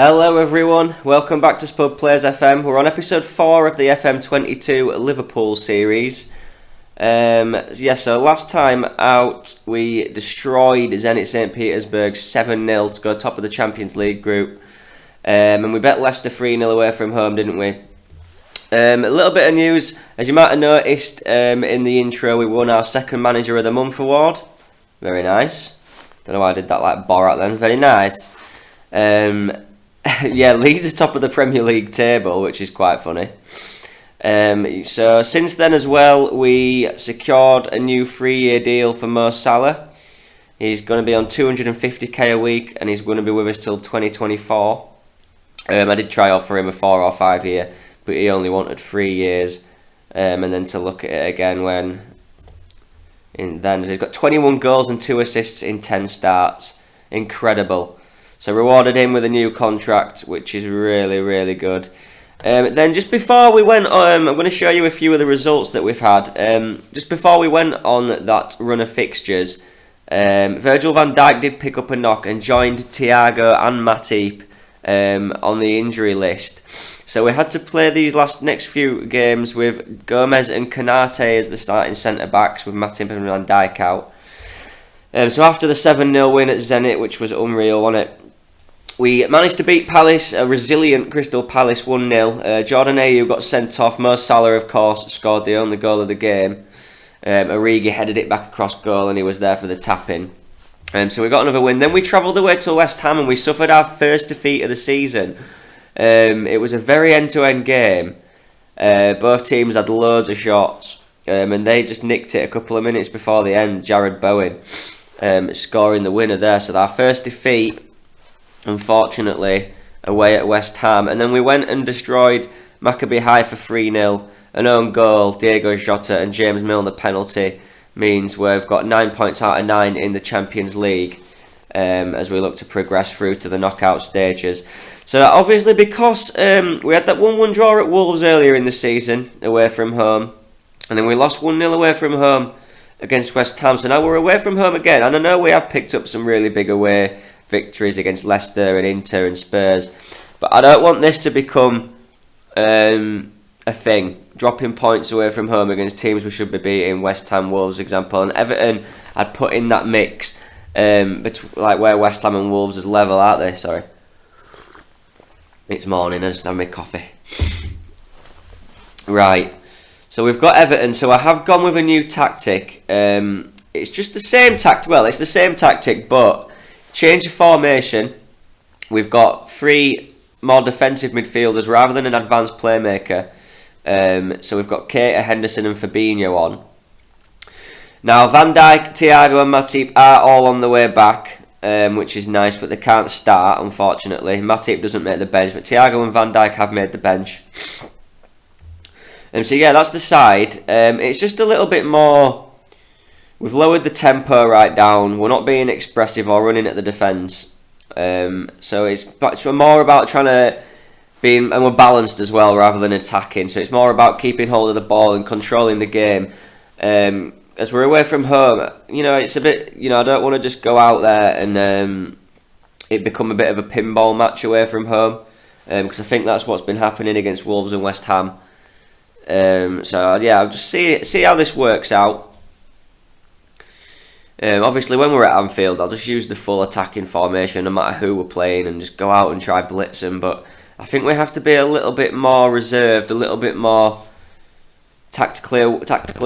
Hello everyone, welcome back to Spud Plays FM. We're on episode 4 of the FM22 Liverpool series. So last time out we destroyed Zenit St Petersburg 7-0 to go top of the Champions League group. And we bet Leicester 3-0 away from home, didn't we? A little bit of news, as you might have noticed in the intro, we won our second Manager of the Month award. Very nice. Don't know why I did that like Borat then, very nice. Leeds is top of the Premier League table, which is quite funny. So since then as well, we secured a new 3-year deal for Mo Salah. He's going to be on 250k a week, and he's going to be with us till 2024. I did try offer him a 4 or 5 year, but he only wanted 3 years, and then to look at it again then he's got 21 goals and 2 assists in 10 starts. Incredible. So rewarded him with a new contract, which is really, really good. Then just before we went on, I'm going to show you a few of the results that we've had. Just before we went on that run of fixtures, Virgil van Dijk did pick up a knock and joined Thiago and Matip on the injury list. So we had to play these next few games with Gomez and Konate as the starting centre-backs, with Matip and Van Dijk out. So after the 7-0 win at Zenit, which was unreal, wasn't it? We managed to beat Palace, a resilient Crystal Palace 1-0. Jordan Ayew got sent off. Mo Salah, of course, scored the only goal of the game. Origi headed it back across goal and he was there for the tap-in. So we got another win. Then we travelled away to West Ham and we suffered our first defeat of the season. It was a very end-to-end game. Both teams had loads of shots. And they just nicked it a couple of minutes before the end. Jared Bowen scoring the winner there. So our first defeat, unfortunately, away at West Ham. And then we went and destroyed Maccabi Haifa 3-0. An own goal, Diego Jota and James Milner penalty means we've got 9 points out of 9 in the Champions League as we look to progress through to the knockout stages. So obviously because we had that 1-1 draw at Wolves earlier in the season away from home, and then we lost 1-0 away from home against West Ham. So now we're away from home again. And I know we have picked up some really big away victories against Leicester and Inter and Spurs, but I don't want this to become a thing. Dropping points away from home against teams we should be beating, West Ham, Wolves, example, and Everton, I'd put in that mix, like where West Ham and Wolves is level, aren't they? Sorry, it's morning. I just had my coffee. Right. So we've got Everton. So I have gone with a new tactic. It's just the same tactic. Well, it's the same tactic, but change of formation. We've got 3 more defensive midfielders rather than an advanced playmaker. So we've got Keita, Henderson and Fabinho on. Now Van Dijk, Thiago and Matip are all on the way back, which is nice, but they can't start, unfortunately. Matip doesn't make the bench, but Thiago and Van Dijk have made the bench. So yeah, that's the side. It's just a little bit more. We've lowered the tempo right down. We're not being expressive or running at the defence. So it's more about trying to be, and we're balanced as well rather than attacking. So it's more about keeping hold of the ball and controlling the game. As we're away from home, it's a bit, I don't want to just go out there and it become a bit of a pinball match away from home. Because I think that's what's been happening against Wolves and West Ham. I'll just see how this works out. Obviously, when we're at Anfield, I'll just use the full attacking formation no matter who we're playing and just go out and try blitz them. But I think we have to be a little bit more reserved, a little bit more tactically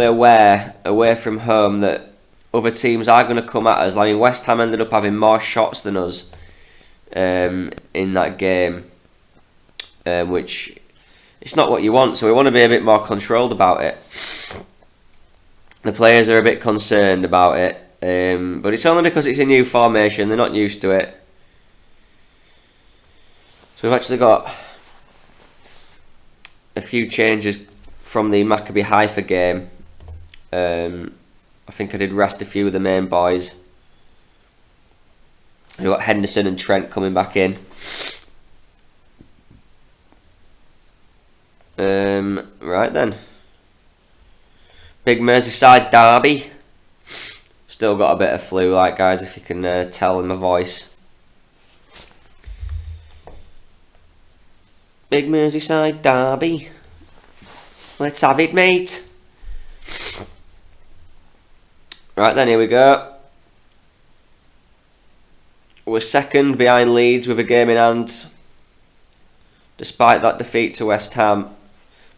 aware away from home that other teams are going to come at us. I mean, West Ham ended up having more shots than us in that game, which it's not what you want. So we want to be a bit more controlled about it. The players are a bit concerned about it. But it's only because it's a new formation, they're not used to it. So we've actually got a few changes from the Maccabi Haifa game. I think I did rest a few of the main boys. We've got Henderson and Trent coming back in. Right then. Big Merseyside derby. Still got a bit of flu, like guys, if you can tell in my voice. Big Merseyside derby. Let's have it, mate. Right then, here we go. We're second behind Leeds with a game in hand, despite that defeat to West Ham.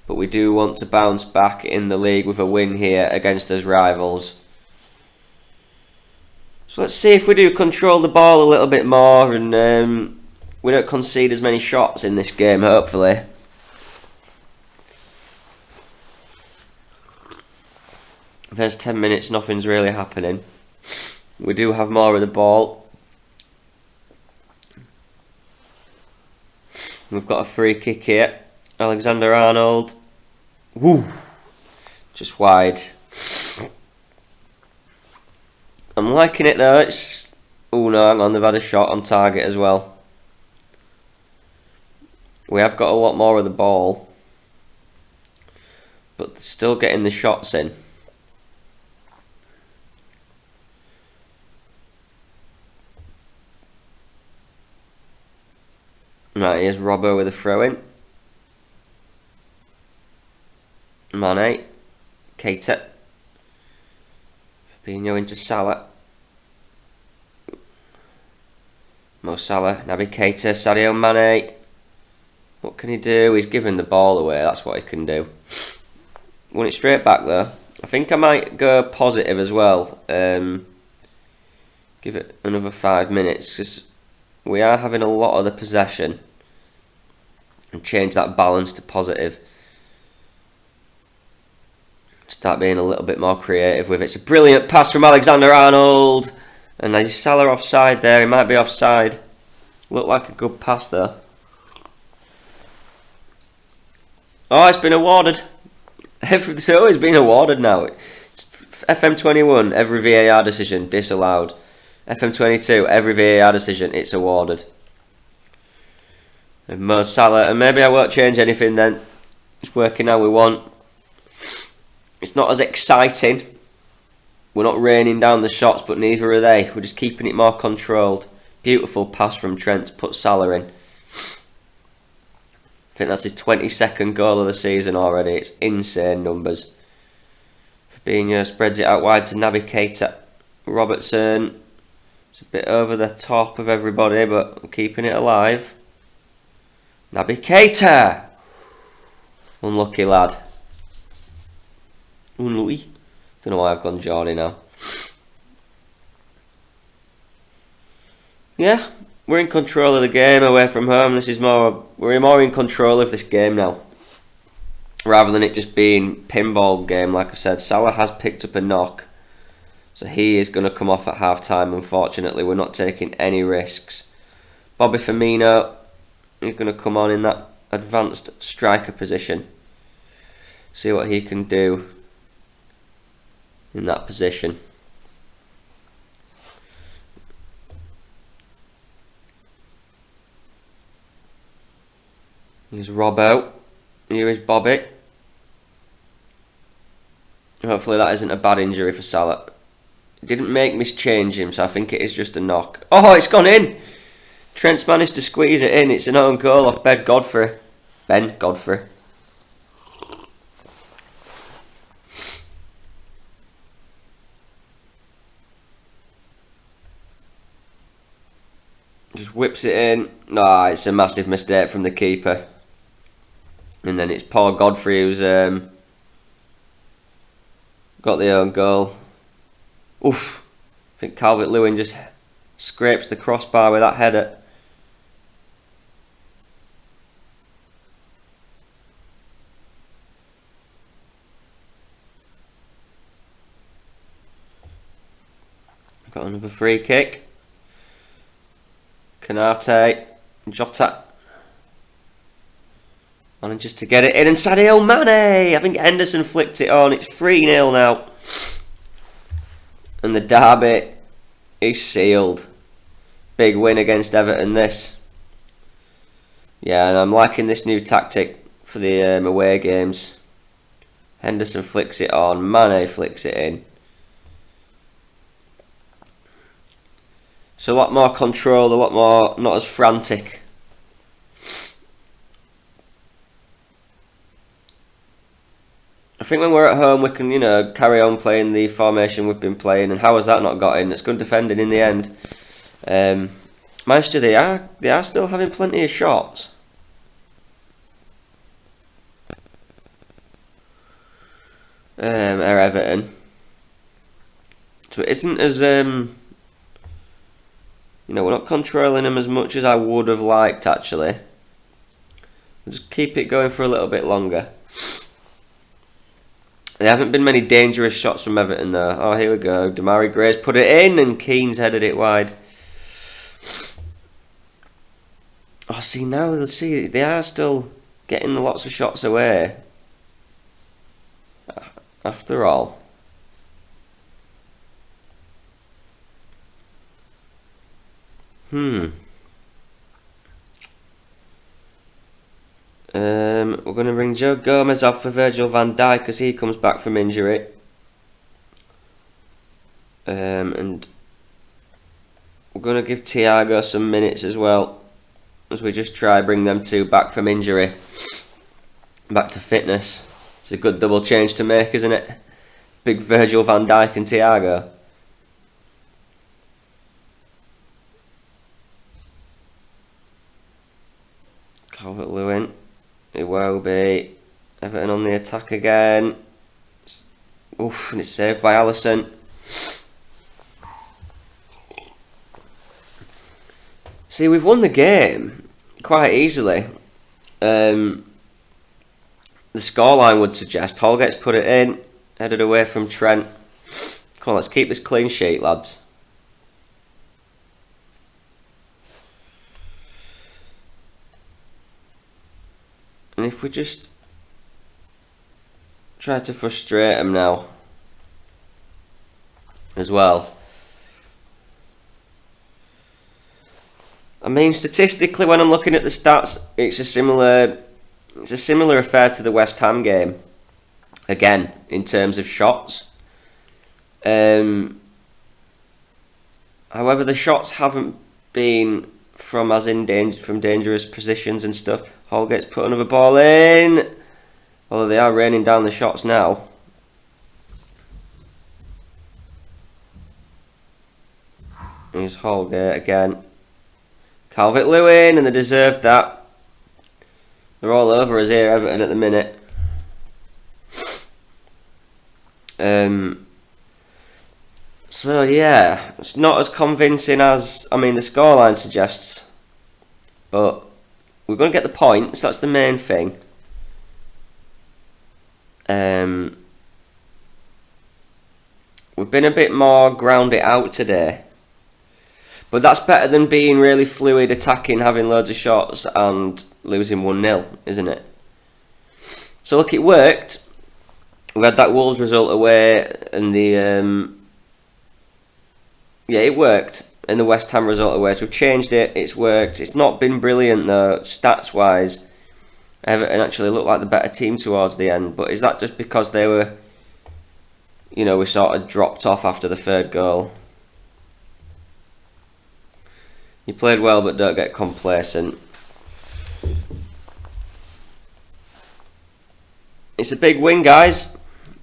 But we do want to bounce back in the league with a win here against us rivals. So let's see if we do control the ball a little bit more and we don't concede as many shots in this game, hopefully. There's 10 minutes, nothing's really happening. We do have more of the ball. We've got a free kick here. Alexander-Arnold. Woo! Just wide. I'm liking it though. It's... Oh no, hang on, they've had a shot on target as well. We have got a lot more of the ball, but still getting the shots in. Right, here's Robbo with a throw-in. Mane. Keita. Fabinho into Salah. Mo Salah. Naby Keita. Sadio Mane. What can he do? He's giving the ball away. That's what he can do. Won it straight back though. I think I might go positive as well. Give it another 5 minutes because we are having a lot of the possession. And change that balance to positive. Start being a little bit more creative with it. It's a brilliant pass from Alexander-Arnold. And there's Salah offside there. He might be offside. Looked like a good pass though. Oh, it's been awarded. It's always been awarded now. It's FM21, every VAR decision disallowed. FM22, every VAR decision, it's awarded. And Mo Salah, and maybe I won't change anything then. It's working how we want. It's not as exciting. We're not raining down the shots, but neither are they. We're just keeping it more controlled. Beautiful pass from Trent to put Salah in. I think that's his 22nd goal of the season already. It's insane numbers. Fabinho spreads it out wide to Naby Keita. Robertson. It's a bit over the top of everybody, but we're keeping it alive. Naby Keita! Unlucky lad. Unlucky. Don't know why I've gone Geordie now. Yeah, we're in control of the game away from home. We're more in control of this game now. Rather than it just being pinball game, like I said. Salah has picked up a knock. So he is going to come off at half time, unfortunately. We're not taking any risks. Bobby Firmino is going to come on in that advanced striker position. See what he can do in that position. Here's Robbo. Here is Bobby. Hopefully that isn't a bad injury for Salah. It didn't make me change him, so I think it is just a knock. Oh, it's gone in! Trent's managed to squeeze it in. It's an own goal off Ben Godfrey. Just whips it in. Nah, it's a massive mistake from the keeper. And then it's poor Godfrey who's got the own goal. Oof. I think Calvert-Lewin just scrapes the crossbar with that header. Got another free kick. Canate, Jota manages to get it in, and Sadio Mane. I think Henderson flicked it on. It's 3-0 now, and the derby is sealed. Big win against Everton. This, yeah, and I'm liking this new tactic for the away games. Henderson flicks it on, Mane flicks it in. It's a lot more controlled, a lot more, not as frantic. think when we're at home, we can, carry on playing the formation we've been playing. And how has that not got in? It's good defending in the end. Manchester, they are still having plenty of shots. Everton. So it isn't as we're not controlling them as much as I would have liked actually. We'll just keep it going for a little bit longer. There haven't been many dangerous shots from Everton though. Oh, here we go. Damari Gray's put it in and Keane's headed it wide. Oh, see now they are still getting lots of shots away. After all. We're going to bring Joe Gomez off for Virgil van Dijk as he comes back from injury. And we're going to give Thiago some minutes as well, as we just try bring them two back from injury, back to fitness. It's a good double change to make, isn't it? Big Virgil van Dijk and Thiago. Calvert-Lewin. It will be. Everton on the attack again. Oof, and it's saved by Alisson. See, we've won the game quite easily. The scoreline would suggest Holgate's put it in, headed away from Trent. Come on, let's keep this clean sheet, lads. And if we just try to frustrate them now as well. I mean, statistically, when I'm looking at the stats, it's a similar affair to the West Ham game. Again, in terms of shots. However, the shots haven't been from dangerous positions and stuff. Holgate's put another ball in. Although they are raining down the shots now. Here's Holgate again. Calvert-Lewin, and they deserved that. They're all over us here, Everton, at the minute. So yeah, it's not as convincing as the scoreline suggests, but we're going to get the points. That's the main thing. We've been a bit more ground it out today. But that's better than being really fluid, attacking, having loads of shots and losing 1-0, isn't it? So look, it worked. We had that Wolves result away and it worked. And the West Ham result away. So we've changed it, it's worked. It's not been brilliant though, stats wise. Everton actually looked like the better team towards the end. But is that just because they were, we sort of dropped off after the third goal? You played well, but don't get complacent. It's a big win, guys.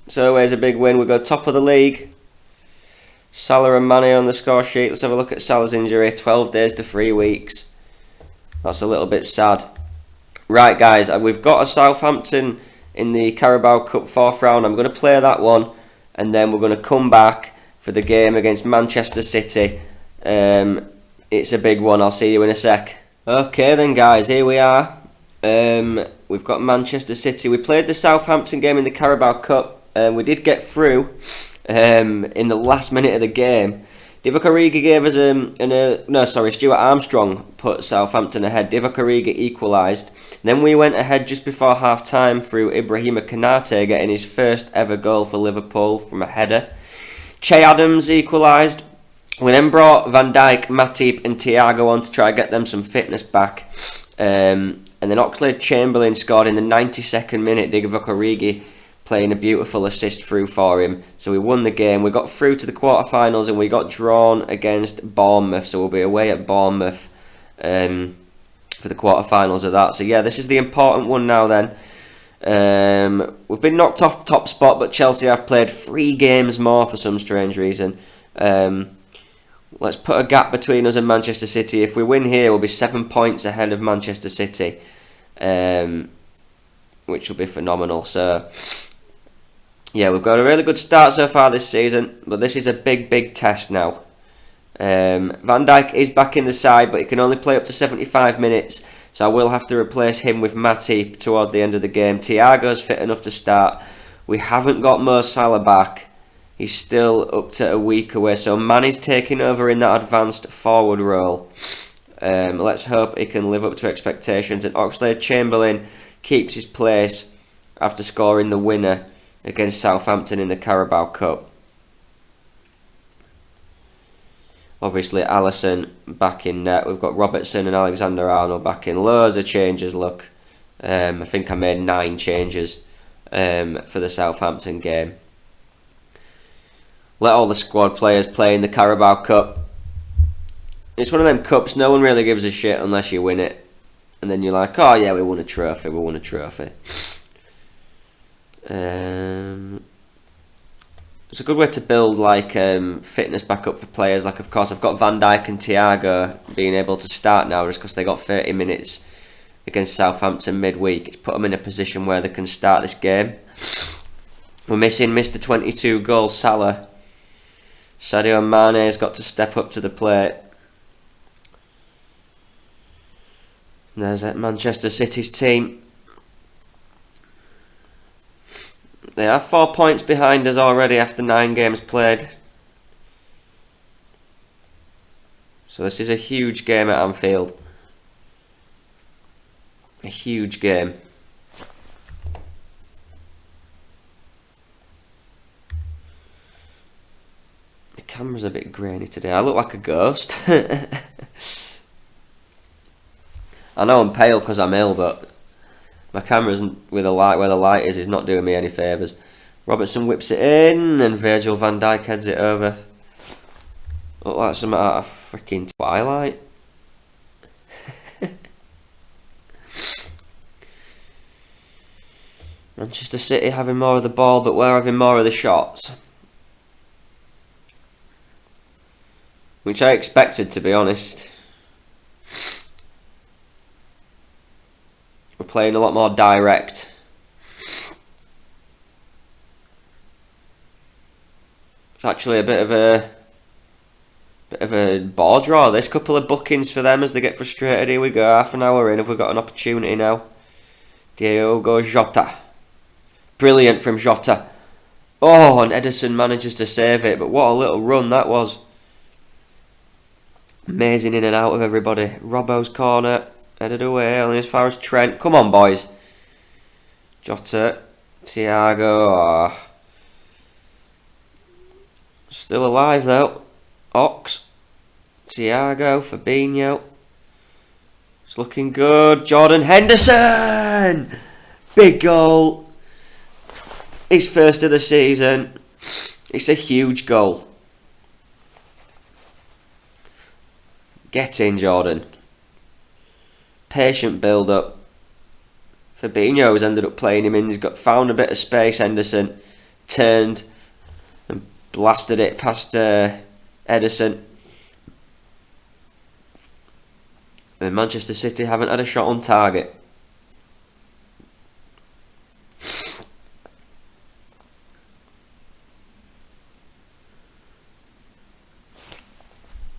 It's always a big win. We go top of the league. Salah and Mane on the score sheet. Let's have a look at Salah's injury. 12 days to 3 weeks. That's a little bit sad. Right, guys, we've got a Southampton in the Carabao Cup 4th round. I'm going to play that one, and then we're going to come back for the game against Manchester City. It's a big one. I'll see you in a sec. Okay then, guys, here we are. We've got Manchester City. We played the Southampton game in the Carabao Cup. We did get through in the last minute of the game. Divock Origi gave us Stuart Armstrong put Southampton ahead. Divock Origi equalised. Then we went ahead just before half time through Ibrahima Konate getting his first ever goal for Liverpool from a header. Che Adams equalised. We then brought Van Dijk, Matip and Thiago on to try and get them some fitness back. And then Oxlade-Chamberlain scored in the 92nd minute. Divock Origi playing a beautiful assist through for him. So we won the game. We got through to the quarterfinals and we got drawn against Bournemouth. So we'll be away at Bournemouth for the quarterfinals of that. So yeah, this is the important one now then. We've been knocked off top spot, but Chelsea have played 3 games more for some strange reason. Let's put a gap between us and Manchester City. If we win here, we'll be 7 points ahead of Manchester City, which will be phenomenal. So, yeah, we've got a really good start so far this season, but this is a big test now. Van Dijk is back in the side, but he can only play up to 75 minutes, so I will have to replace him with Matip towards the end of the game. Thiago's fit enough to start. We haven't got Mo Salah back. He's still up to a week away, so Mane's taking over in that advanced forward role. Let's hope he can live up to expectations. And Oxlade-Chamberlain keeps his place after scoring the winner against Southampton in the Carabao Cup. Obviously, Alisson back in net. We've got Robertson and Alexander-Arnold back in. Loads of changes, look. I think I made 9 changes for the Southampton game. Let all the squad players play in the Carabao Cup. It's one of them cups, no one really gives a shit unless you win it. And then you're like, oh yeah, we won a trophy, It's a good way to build like fitness back up for players. Like, of course, I've got Van Dijk and Thiago being able to start now just because they got 30 minutes against Southampton midweek. It's put them in a position where they can start this game. We're missing Mr. 22 goals Salah. Sadio Mane's got to step up to the plate. There's Manchester City's team. They are 4 points behind us already after 9 games played. So this is a huge game at Anfield. A huge game. The camera's a bit grainy today. I look like a ghost. I know I'm pale because I'm ill, but my camera's with the light where the light is not doing me any favours. Robertson whips it in, and Virgil van Dijk heads it over. Look like some out of freaking Twilight. Manchester City having more of the ball, but we're having more of the shots. Which I expected, to be honest. We're playing a lot more direct. It's actually a bit of a ball draw. This couple of bookings for them as they get frustrated. Here we go, half an hour in. Have we got an opportunity now? Diogo Jota. Brilliant from Jota. Oh, and Ederson manages to save it, but what a little run that was. Amazing in and out of everybody. Robbo's corner. Headed away, only as far as Trent. Come on, boys. Jota. Thiago. Oh. Still alive, though. Ox. Thiago. Fabinho. It's looking good. Jordan Henderson. Big goal. His first of the season. It's a huge goal. Get in, Jordan. Patient build up. Fabinho has ended up playing him in. He's found a bit of space. Henderson turned and blasted it past Ederson. And Manchester City haven't had a shot on target.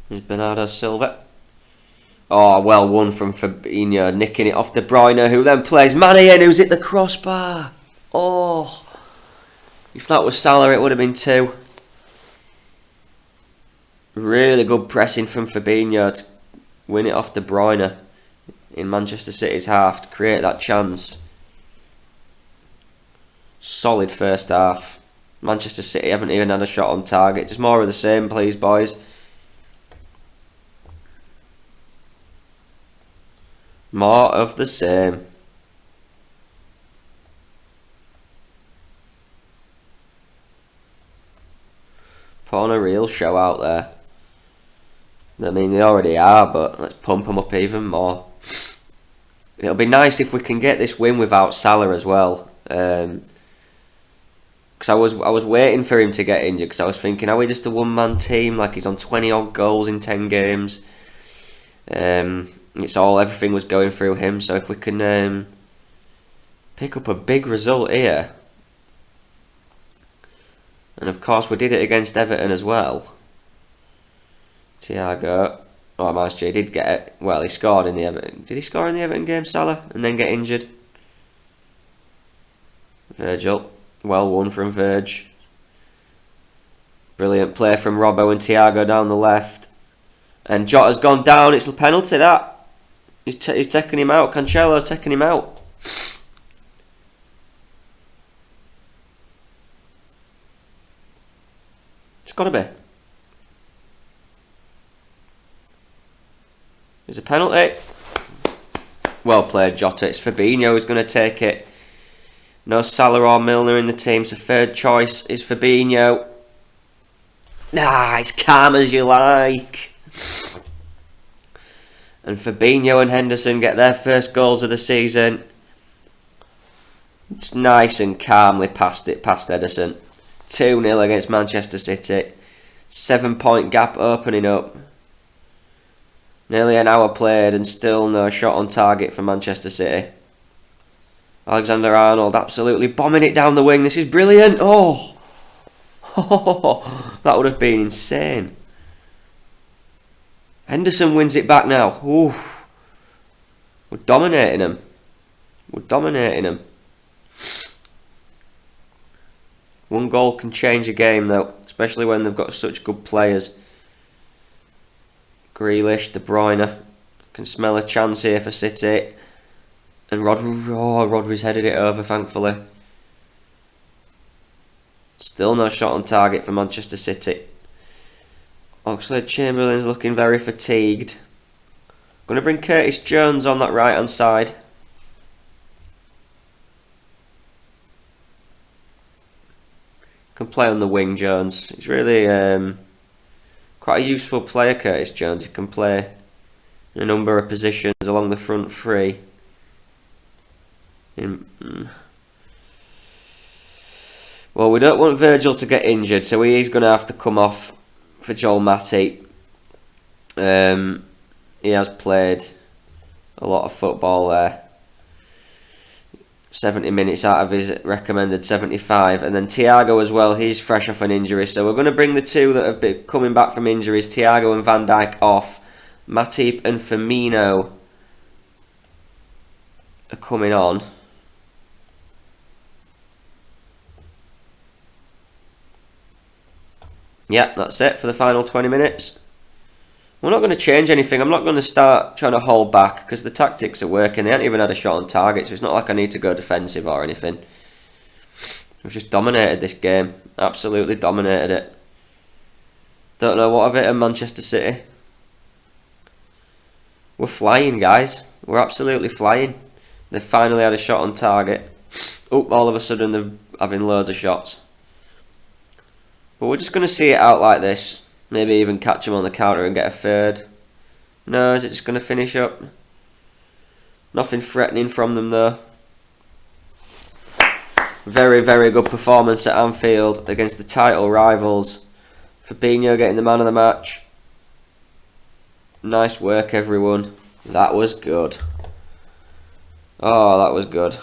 There's Bernardo Silva. Oh, well won from Fabinho, nicking it off De Bruyne, who then plays Mane in, who's hit the crossbar. Oh, if that was Salah, it would have been 2. Really good pressing from Fabinho to win it off De Bruyne in Manchester City's half to create that chance. Solid first half. Manchester City haven't even had a shot on target. Just more of the same, please, boys. More of the same. Put on a real show out there. I mean, they already are, but let's pump them up even more. It'll be nice if we can get this win without Salah as well. Because I was waiting for him to get injured, because I was thinking, are we just a one-man team? Like, he's on 20 odd goals in 10 games. Everything was going through him. So if we can pick up a big result here, and of course we did it against Everton as well. Thiago, Maestri did get it. Well, he scored in the Everton. Did he score in the Everton game, Salah, and then get injured? Virgil, well won from Virg. Brilliant play from Robbo and Thiago down the left. And Jota's gone down. It's a penalty, that. He's taking him out. Cancelo's taking him out. It's got to be. There's a penalty. Well played, Jota. It's Fabinho who's going to take it. No Salah or Milner in the team, so third choice is Fabinho. It's calm as you like. And Fabinho and Henderson get their first goals of the season. It's nice and calmly past Ederson. 2-0 against Manchester City. 7-point gap opening up. Nearly an hour played and still no shot on target for Manchester City. Alexander-Arnold absolutely bombing it down the wing. This is brilliant. Oh, that would have been insane. Henderson wins it back now. Ooh. We're dominating him. One goal can change a game though, especially when they've got such good players. Grealish, De Bruyne can smell a chance here for City. And Rodri's headed it over, thankfully. Still no shot on target for Manchester City. Oxlade-Chamberlain's looking very fatigued. Going to bring Curtis Jones on that right hand side. Can play on the wing, Jones. He's really quite a useful player, Curtis Jones. He can play in a number of positions along the front three. Well, we don't want Virgil to get injured, so he's going to have to come off for Joel Matip. He has played a lot of football there. 70 minutes out of his recommended 75. And then Thiago as well, he's fresh off an injury. So we're going to bring the two that have been coming back from injuries, Thiago and Van Dijk, off. Matip and Firmino are coming on. Yeah, that's it for the final 20 minutes. We're not going to change anything. I'm not going to start trying to hold back because the tactics are working. They haven't even had a shot on target, so it's not like I need to go defensive or anything. We've just dominated this game. Absolutely dominated it. Don't know what of it at Manchester City. We're flying, guys. We're absolutely flying. They've finally had a shot on target. Oh, all of a sudden they're having loads of shots. But we're just going to see it out like this. Maybe even catch them on the counter and get a third. No, is it just going to finish up? Nothing threatening from them though. Very, very good performance at Anfield against the title rivals. Fabinho getting the man of the match. Nice work, everyone. That was good. Oh, that was good.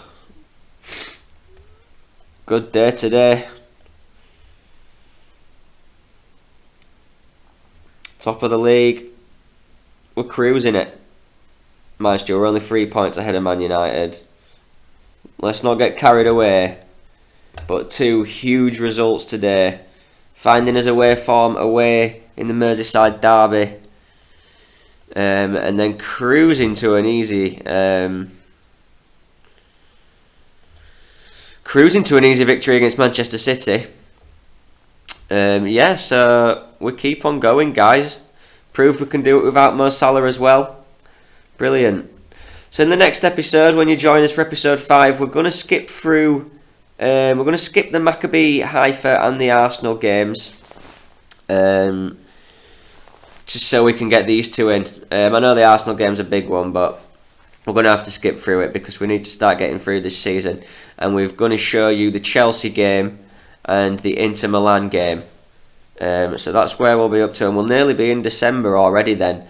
Good day today. Top of the league. We're cruising it. Maestro, we're only 3 points ahead of Man United. Let's not get carried away. But two huge results today. Finding us away form away in the Merseyside derby. And then cruising to an easy victory against Manchester City. Yeah, so we keep on going, guys. Prove we can do it without Mo Salah as well. Brilliant. So in the next episode, when you join us for episode 5, we're going to skip through. We're going to skip the Maccabi Haifa and the Arsenal games. Just so we can get these two in. I know the Arsenal game's a big one, but we're going to have to skip through it because we need to start getting through this season. and we're going to show you the Chelsea game and the Inter Milan game. So that's where we'll be up to, and we'll nearly be in December already then,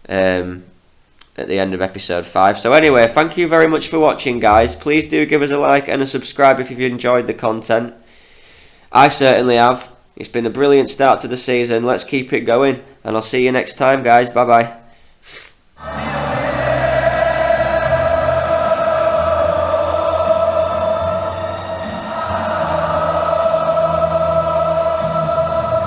at the end of episode 5. So anyway, thank you very much for watching, guys. Please do give us a like and a subscribe if you've enjoyed the content. I certainly have. It's been a brilliant start to the season. Let's keep it going, and I'll see you next time, guys. Bye bye.